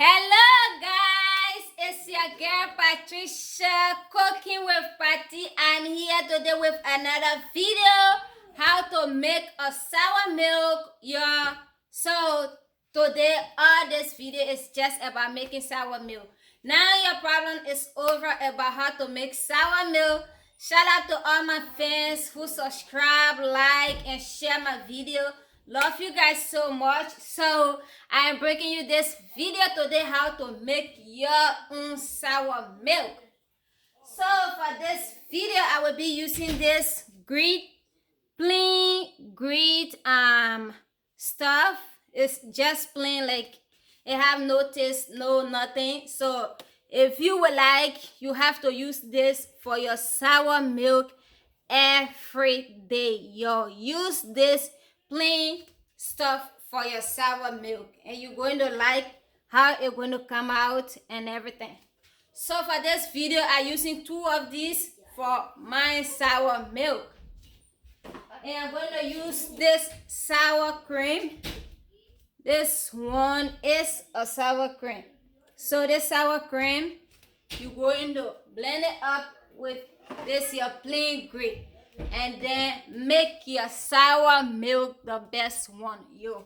Hello guys, it's your girl Patricia cooking with Patty. I'm here today with another video how to make a sour milk, y'all. So today all this video is just about making sour milk. Now your problem is over about how to make sour milk. Shout out to all my fans who subscribe, like, and share my video. Love you guys so much. So I am bringing you this video today how to make your own sour milk. So for this video I will be using this plain grit stuff. It's just plain, like it have no taste, no nothing. So if you would like, you have to use this for your sour milk every day. Yo, use this plain stuff for your sour milk and you're going to like how it's going to come out and everything. So for this video I'm using 2 of these for my sour milk, and I'm going to use this sour cream. This one is a sour cream. So this sour cream, you're going to blend it up with this your plain grit and then make your sour milk the best one, yo.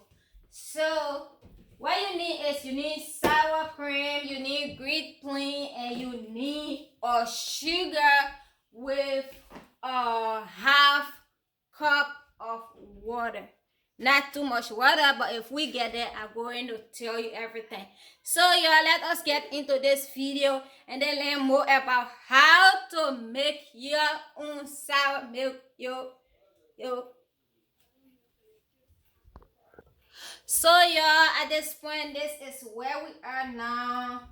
So what you need is you need sour cream, you need grit plain, and you need a sugar with a half cup of water. Not too much water, but if we get there, I'm going to tell you everything. So y'all, let us get into this video and then learn more about how to make your own sour milk, yo. So y'all, at this point, this is where we are now.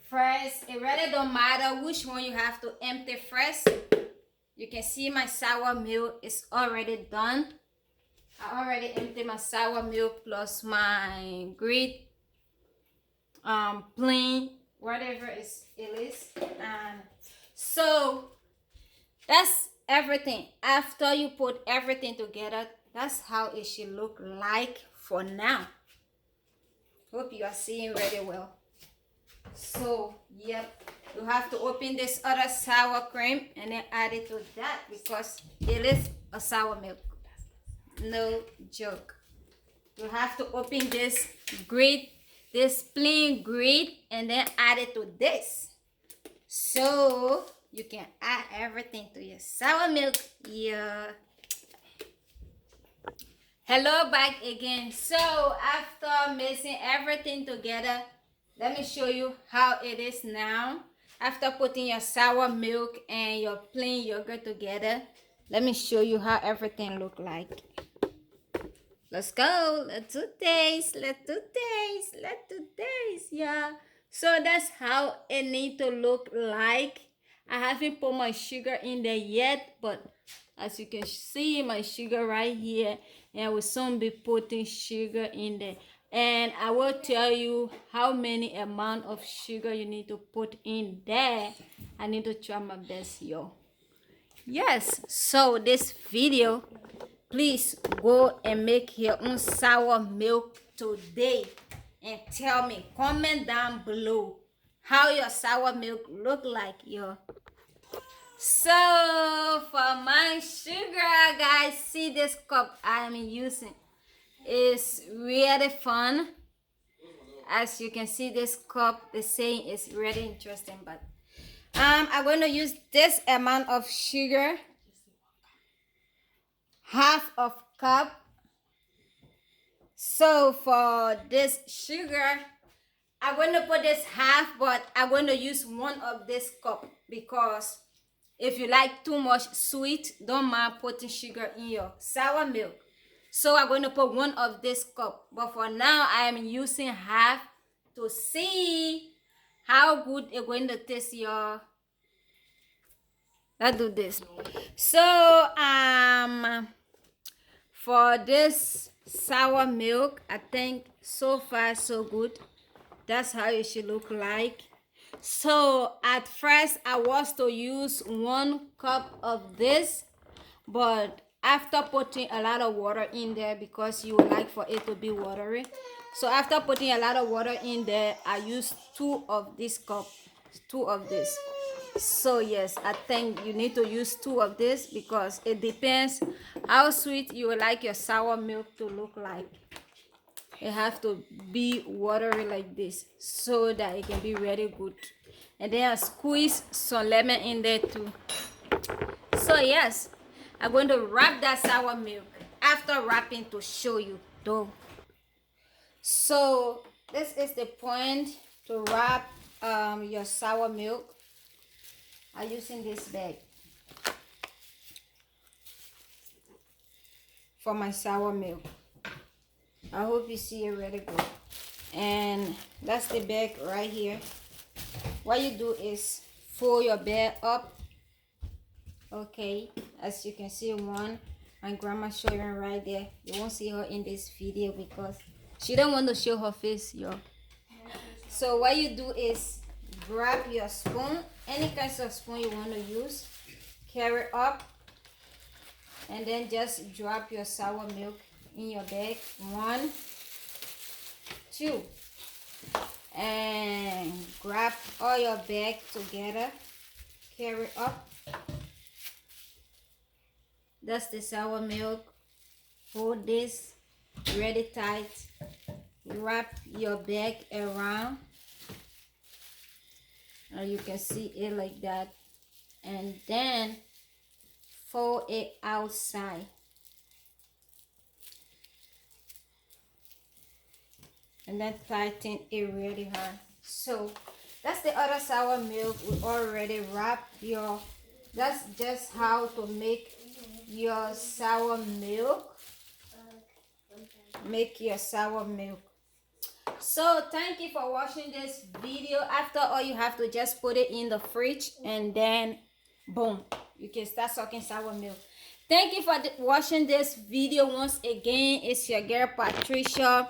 First, it really don't matter which one you have to empty first. You can see my sour milk is already done. I already emptied my sour milk plus my grit, plain, whatever it is. So that's everything. After you put everything together, that's how it should look like for now. Hope you are seeing really well. So yep, you have to open this other sour cream and then add it to that because it is a sour milk. No joke. You have to open this grit, this plain grit, and then add it to this. So you can add everything to your sour milk. Yeah. Hello back again. So after mixing everything together, let me show you how it is now. After putting your sour milk and your plain yogurt together, let me show you how everything look like. Let's go. Let's do taste. Yeah. So that's how it need to look like. I haven't put my sugar in there yet, but as you can see, my sugar right here, and I will soon be putting sugar in there. And I will tell you how many amount of sugar you need to put in there. I need to try my best, yo. Yes, so this video, please go and make your own sour milk today and tell me, comment down below how your sour milk look like, yo. So for my sugar, guys, see this cup I'm using is really fun. As you can see, this cup, the saying is really interesting, but I'm going to use this amount of sugar, half of cup. So for this sugar, I'm going to put this half, but I'm going to use 1 of this cup because if you like too much sweet, don't mind putting sugar in your sour milk. So I'm going to put 1 of this cup, but for now I am using half to see how good it's going to taste, y'all. Let's do this. So for this sour milk, I think so far so good. That's how it should look like. So at first I was to use 1 cup of this, but after putting a lot of water in there because you would like for it to be watery, So after putting a lot of water in there, I use 2 of this cup, 2 of this. So yes, I think you need to use 2 of this because it depends how sweet you would like your sour milk to look like. It have to be watery like this so that it can be really good. And then I squeeze some lemon in there too. So yes, I'm going to wrap that sour milk after wrapping to show you though. So this is the point to wrap your sour milk. I'm using this bag for my sour milk. I hope you see it really good. And that's the bag right here. What you do is fold your bag up. Okay, as you can see, one, my grandma showing right there. You won't see her in this video because she don't want to show her face, y'all. So what you do is grab your spoon, any kinds of spoon you want to use, carry up, and then just drop your sour milk in your bag. 1, 2, and grab all your bag together, carry up. That's the sour milk. Hold this really tight, wrap your bag around, and you can see it like that, and then fold it outside. And then tighten it really hard. So that's the other sour milk we already wrapped. That's just how to make your sour milk. Make your sour milk. So thank you for watching this video. After all, you have to just put it in the fridge and then boom, you can start sucking sour milk. Thank you for watching this video once again. It's your girl Patricia.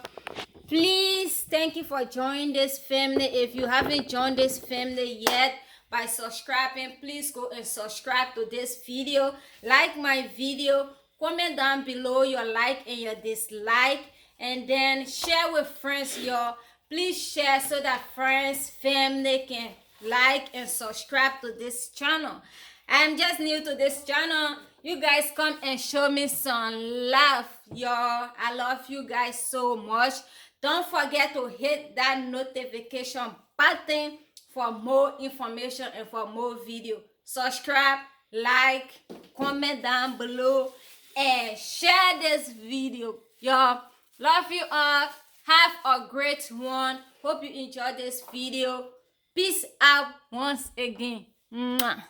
Please, thank you for joining this family. If you haven't joined this family yet, by subscribing, please go and subscribe to this video. Like my video, comment down below your like and your dislike, and then share with friends, y'all. Please share so that friends, family can like and subscribe to this channel. I'm just new to this channel. You guys come and show me some love, y'all. I love you guys so much. Don't forget to hit that notification button for more information and for more video. Subscribe, like, comment down below, and share this video. Y'all, love you all. Have a great one. Hope you enjoyed this video. Peace out once again. Mwah.